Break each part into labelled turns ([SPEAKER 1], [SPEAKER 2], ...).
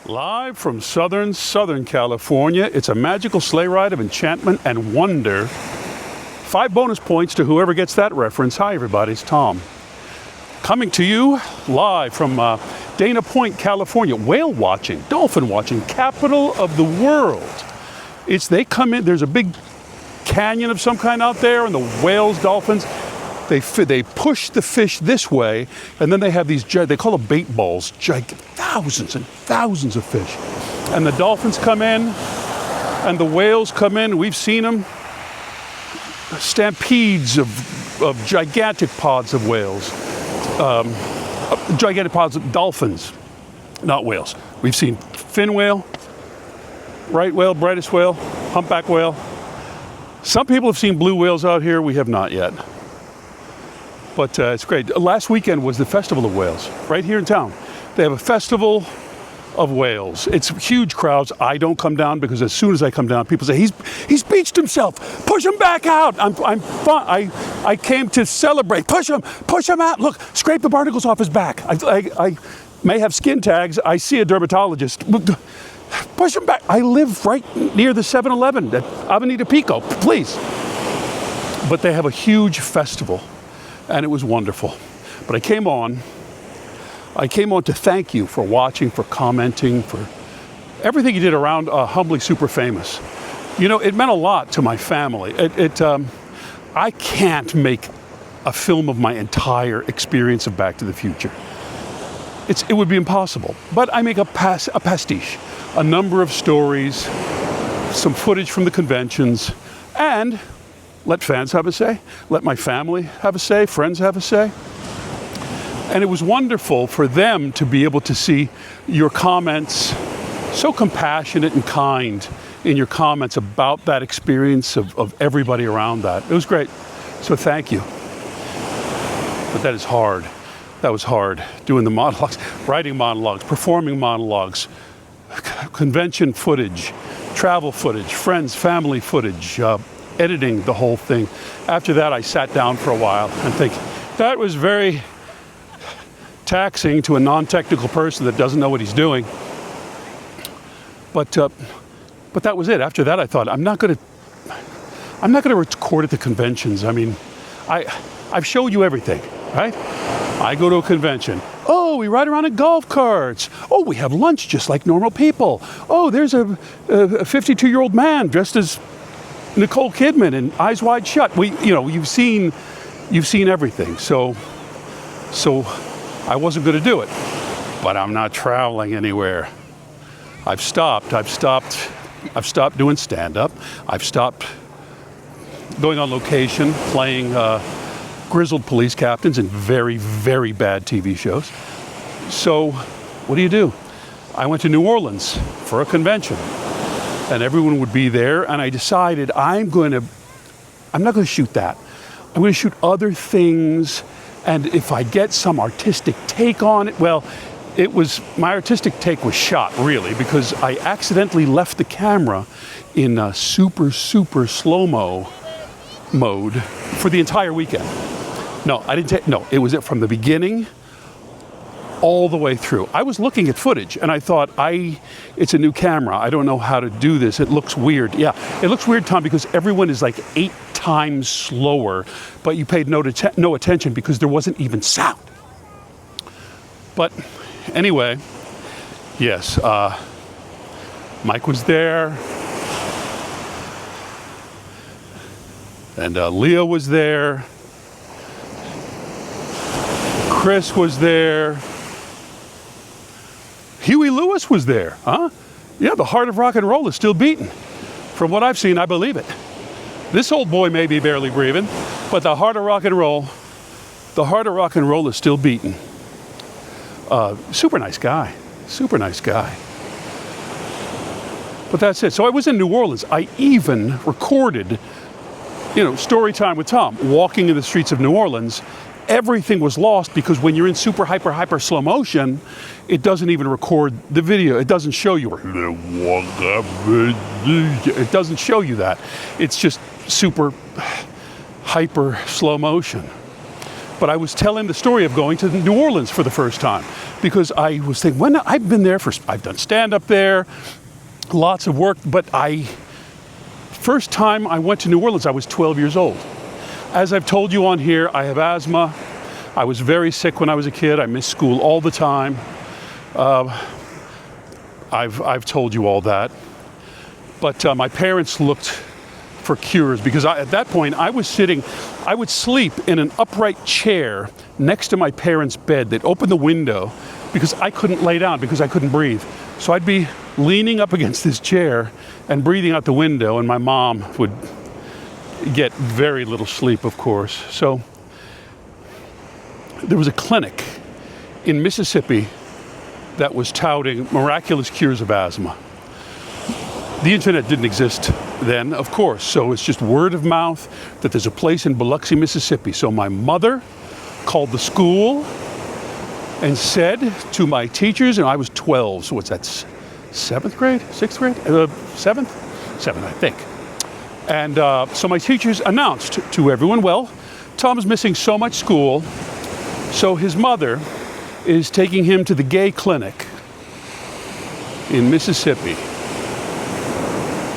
[SPEAKER 1] Live from Southern California, it's a magical sleigh ride of enchantment and wonder. 5 bonus points to whoever gets that reference. Hi everybody, it's Tom. Coming to you live from Dana Point, California. Whale watching, dolphin watching, capital of the world. They come in, there's a big canyon of some kind out there, and the whales, dolphins, they push the fish this way, and then they have these, they call them bait balls, thousands and thousands of fish. And the dolphins come in, and the whales come in. We've seen them, stampedes of gigantic pods of whales, gigantic pods of dolphins, not whales. We've seen fin whale, right whale, brightest whale, humpback whale. Some people have seen blue whales out here. We have not yet. But it's great. Last weekend was the Festival of Whales, right here in town. They have a festival of whales. It's huge crowds. I don't come down because as soon as I come down, people say, he's beached himself. Push him back out. I'm fine. I came to celebrate. Push him out. Look, scrape the barnacles off his back. I may have skin tags. I see a dermatologist. Push him back. I live right near the 7-Eleven at Avenida Pico, please. But they have a huge festival. And it was wonderful. But I came on to thank you for watching, for commenting, for everything you did around Humbly Super Famous. You know, it meant a lot to my family. I can't make a film of my entire experience of Back to the Future. It would be impossible. But I make a pastiche, a number of stories, some footage from the conventions, and let fans have a say, let my family have a say, friends have a say. And it was wonderful for them to be able to see your comments, so compassionate and kind in your comments about that experience of everybody around that. It was great. So thank you. But that is hard. That was hard, doing the monologues, writing monologues, performing monologues, convention footage, travel footage, friends, family footage, editing the whole thing. After that, I sat down for a while and think, that was very taxing to a non-technical person that doesn't know what he's doing. But that was it. After that, I thought, I'm not going to record at the conventions. I mean, I've showed you everything, right? I go to a convention. Oh, we ride around in golf carts. Oh, we have lunch just like normal people. Oh, there's a 52-year-old man dressed as Nicole Kidman in Eyes Wide Shut. You've seen everything. So I wasn't going to do it. But I'm not traveling anywhere. I've stopped doing stand-up. I've stopped going on location, playing grizzled police captains in very, very bad TV shows. So what do? I went to New Orleans for a convention. And everyone would be there, and I decided I'm not going to shoot that. I'm going to shoot other things, and if I get some artistic take on it, well, my artistic take was shot, really, because I accidentally left the camera in super, super slow-mo mode for the entire weekend. No, it was from the beginning all the way through. I was looking at footage and I thought, it's a new camera. I don't know how to do this. It looks weird. Yeah, it looks weird, Tom, because everyone is like 8 times slower, but you paid no attention because there wasn't even sound. But anyway, yes, Mike was there, and Leah was there, Chris was there, Huey Lewis was there, huh? Yeah, the heart of rock and roll is still beating. From what I've seen, I believe it. This old boy may be barely breathing, but the heart of rock and roll is still beating. Super nice guy. But that's it. So I was in New Orleans. I even recorded, story time with Tom, walking in the streets of New Orleans. Everything was lost because when you're in super hyper slow motion, it doesn't even record the video. It doesn't show you. It doesn't show you that. It's just super hyper slow motion. But I was telling the story of going to New Orleans for the first time because I was thinking, I've been there I've done stand-up there, lots of work, but first time I went to New Orleans, I was 12 years old. As I've told you on here, I have asthma. I was very sick when I was a kid. I missed school all the time. I've told you all that. But my parents looked for cures because at that point I would sleep in an upright chair next to my parents' bed. They'd open the window because I couldn't lay down because I couldn't breathe. So I'd be leaning up against this chair and breathing out the window, and my mom would get very little sleep, of course. So there was a clinic in Mississippi that was touting miraculous cures of asthma. The internet didn't exist then, of course, so it's just word of mouth that there's a place in Biloxi, Mississippi. So my mother called the school and said to my teachers, and I was 12, so what's that, 7th grade, 6th grade, 7th, I think. And so my teachers announced to everyone, well, Tom's missing so much school, so his mother is taking him to the gay clinic in Mississippi.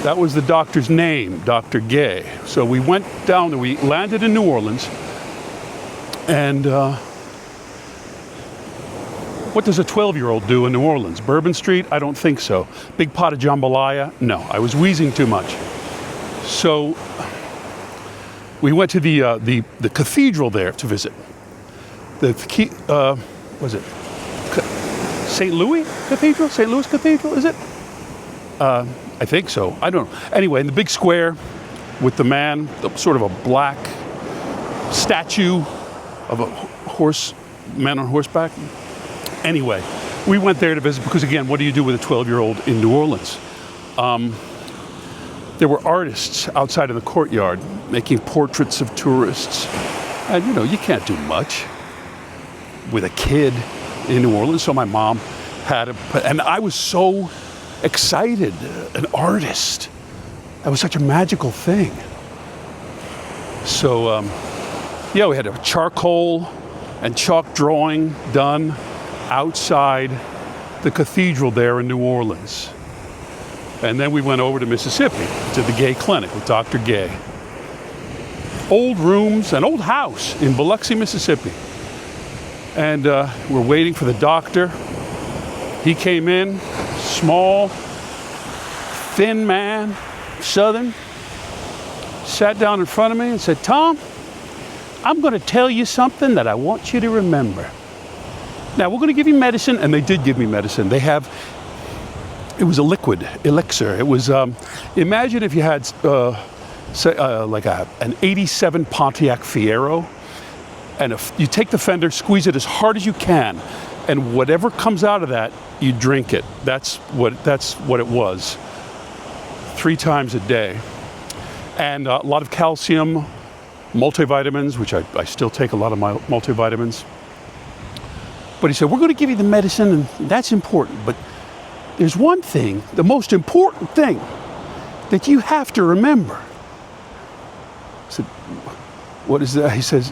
[SPEAKER 1] That was the doctor's name, Dr. Gay. So we went down there, we landed in New Orleans, and what does a 12-year-old do in New Orleans? Bourbon Street? I don't think so. Big pot of jambalaya? No, I was wheezing too much. So we went to the cathedral there to visit. Was it St. Louis Cathedral? St. Louis Cathedral, is it? I think so. I don't know. Anyway, in the big square with the man, sort of a black statue of a man on horseback. Anyway, we went there to visit because, again, what do you do with a 12-year-old in New Orleans? There were artists outside in the courtyard making portraits of tourists. And, you can't do much with a kid in New Orleans. So my mom and I was so excited, an artist. That was such a magical thing. So, we had a charcoal and chalk drawing done outside the cathedral there in New Orleans. And then we went over to Mississippi to the gay clinic with Dr. Gay. Old rooms, an old house in Biloxi, Mississippi. And we're waiting for the doctor. He came in, small, thin man, Southern, sat down in front of me and said, Tom, I'm going to tell you something that I want you to remember. Now, we're going to give you medicine, and they did give me medicine. It was a liquid elixir. It was, imagine if you had, an 87 Pontiac Fiero, and if you take the fender, squeeze it as hard as you can, and whatever comes out of that, you drink it. That's what it was. 3 times a day. And a lot of calcium, multivitamins, which I still take a lot of my multivitamins. But he said, we're going to give you the medicine, and that's important. But there's one thing, the most important thing, that you have to remember. I said, what is that? He says,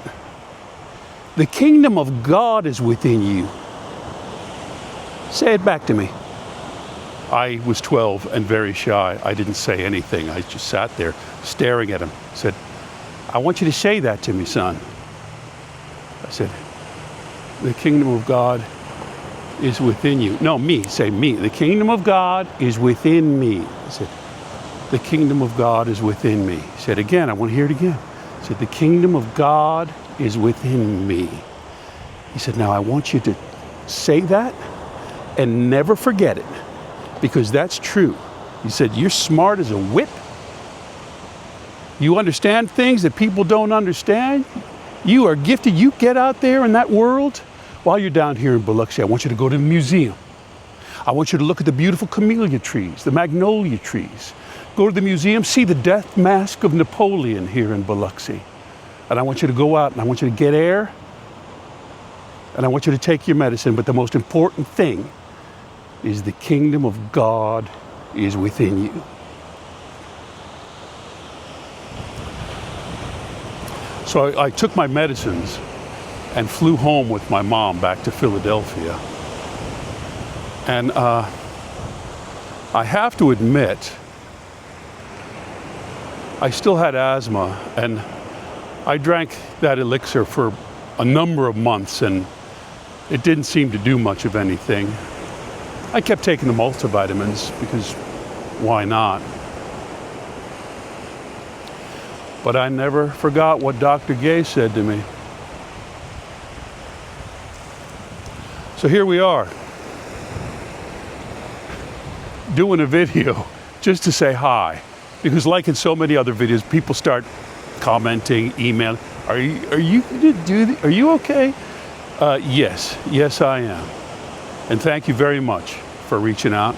[SPEAKER 1] the kingdom of God is within you. Say it back to me. I was 12 and very shy. I didn't say anything. I just sat there staring at him. I said, I want you to say that to me, son. I said, the kingdom of God is within you. No, me. Say me. The kingdom of God is within me. I said, the kingdom of God is within me. He said again, I want to hear it again. He said, the kingdom of God is within me. He said, now I want you to say that and never forget it, because that's true. He said, you're smart as a whip. You understand things that people don't understand. You are gifted. You get out there in that world. While you're down here in Biloxi, I want you to go to the museum. I want you to look at the beautiful camellia trees, the magnolia trees. Go to the museum, see the death mask of Napoleon here in Biloxi. And I want you to go out and I want you to get air. And I want you to take your medicine. But the most important thing is the kingdom of God is within you. So I took my medicines, and flew home with my mom back to Philadelphia. And I have to admit, I still had asthma, and I drank that elixir for a number of months, and it didn't seem to do much of anything. I kept taking the multivitamins because why not? But I never forgot what Dr. Gay said to me. So here we are, doing a video just to say hi, because like in so many other videos, people start commenting, emailing, are you okay? Yes I am. And thank you very much for reaching out.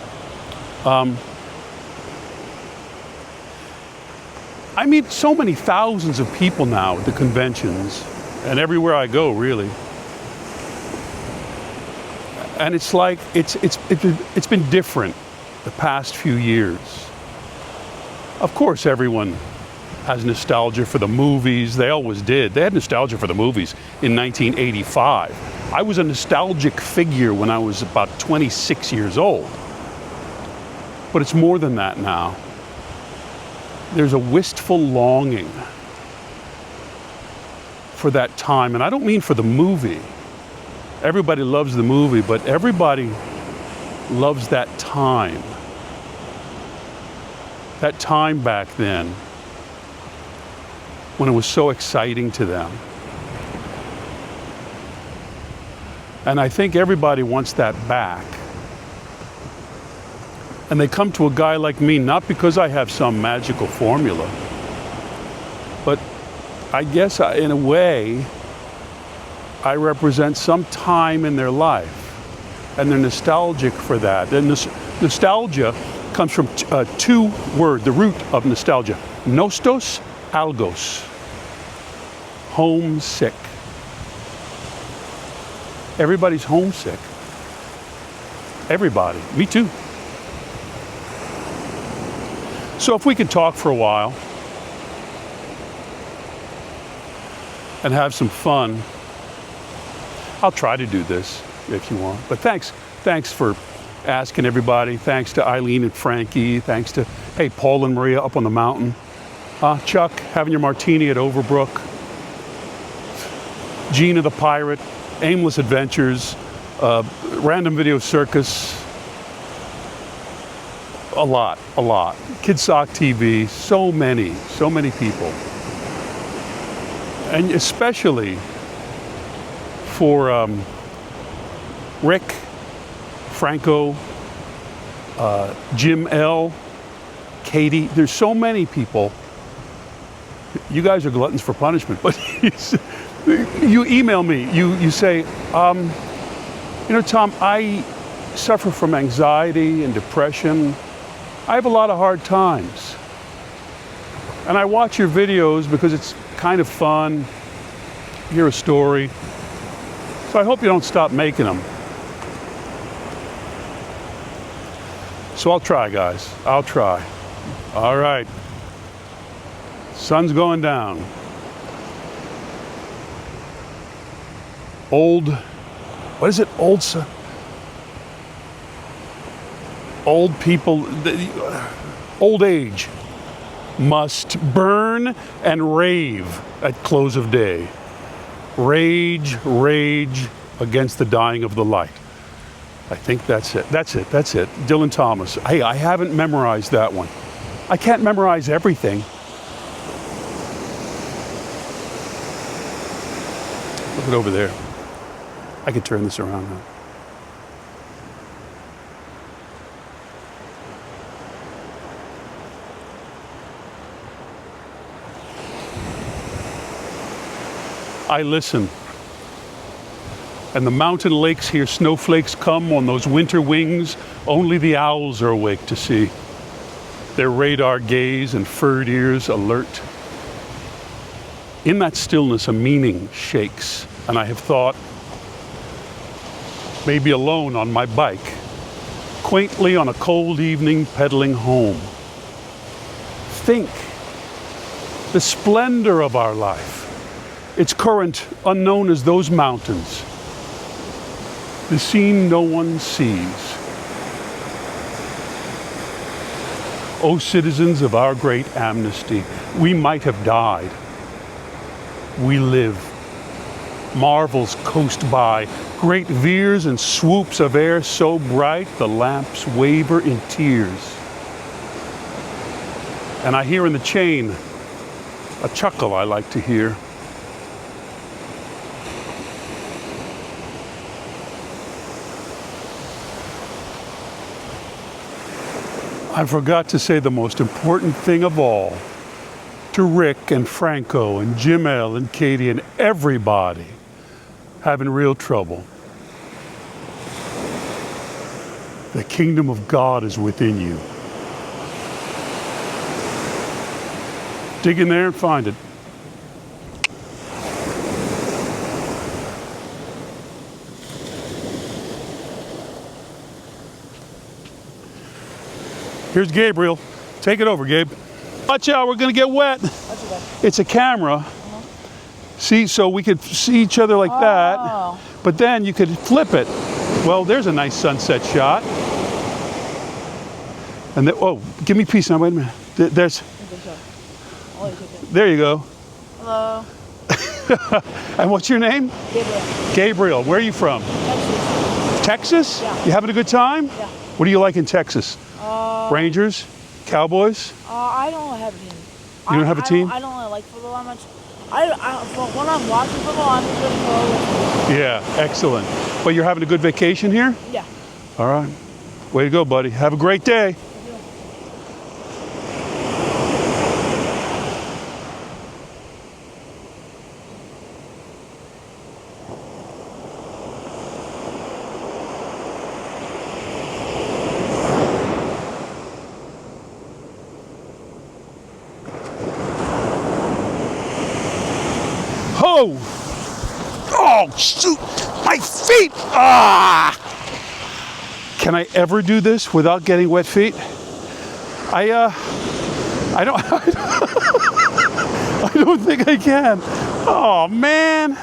[SPEAKER 1] I meet so many thousands of people now at the conventions and everywhere I go, really. And it's like, it's been different the past few years. Of course, everyone has nostalgia for the movies. They always did. They had nostalgia for the movies in 1985. I was a nostalgic figure when I was about 26 years old. But it's more than that now. There's a wistful longing for that time. And I don't mean for the movie. Everybody loves the movie, but everybody loves that time. That time back then when it was so exciting to them. And I think everybody wants that back. And they come to a guy like me, not because I have some magical formula, but I guess in a way, I represent some time in their life, and they're nostalgic for that. And nostalgia comes from two words, the root of nostalgia, nostos, algos, homesick. Everybody's homesick. Everybody, me too. So if we could talk for a while and have some fun, I'll try to do this if you want. But thanks for asking everybody. Thanks to Eileen and Frankie. Thanks to, hey, Paul and Maria up on the mountain. Chuck, having your martini at Overbrook. Gina the Pirate, Aimless Adventures, Random Video Circus. A lot. Kid Sock TV, so many people. And especially for Rick, Franco, Jim L, Katie. There's so many people. You guys are gluttons for punishment, but you email me. You say, you know, Tom, I suffer from anxiety and depression. I have a lot of hard times. And I watch your videos because it's kind of fun, hear a story. So I hope you don't stop making them. So I'll try, guys. I'll try. All right. Sun's going down. What is it? Old people, old age must burn and rave at close of day. Rage against the dying of the light. I think that's it. That's it. Dylan Thomas. Hey, I haven't memorized that one. I can't memorize everything. Look at over there. I can turn this around now. I listen. And the mountain lakes hear snowflakes come on those winter wings only the owls are awake to see. Their radar gaze and furred ears alert. In that stillness, a meaning shakes, and I have thought, maybe alone on my bike, quaintly on a cold evening pedaling home. Think, the splendor of our life. its current unknown as those mountains. The scene no one sees. O citizens of our great amnesty, we might have died. We live. Marvels coast by, great veers and swoops of air so bright the lamps waver in tears. And I hear in the chain a chuckle I like to hear. I forgot to say the most important thing of all to Rick and Franco and Jim L and Katie and everybody having real trouble. The kingdom of God is within you. Dig in there and find it. Here's Gabriel. Take it over, Gabe. Watch out, we're gonna get wet. It's a camera. See, so we could see each other like that, but then you could flip it. Well, there's a nice sunset shot. And oh, give me a piece now, wait a minute. There you go.
[SPEAKER 2] Hello.
[SPEAKER 1] And what's your name?
[SPEAKER 2] Gabriel.
[SPEAKER 1] Gabriel, where are you from?
[SPEAKER 2] Texas.
[SPEAKER 1] Texas?
[SPEAKER 2] Yeah.
[SPEAKER 1] You having a good time?
[SPEAKER 2] Yeah.
[SPEAKER 1] What do you like in Texas? Rangers? Cowboys?
[SPEAKER 2] I don't have a team.
[SPEAKER 1] You don't have a team?
[SPEAKER 2] I don't really like football that much. When I'm watching football, I'm just really cool.
[SPEAKER 1] Yeah, excellent. But you're having a good vacation here?
[SPEAKER 2] Yeah.
[SPEAKER 1] All right. Way to go, buddy. Have a great day. Oh! Oh, shoot! My feet! Ah! Can I ever do this without getting wet feet? I don't I don't think I can. Oh, man.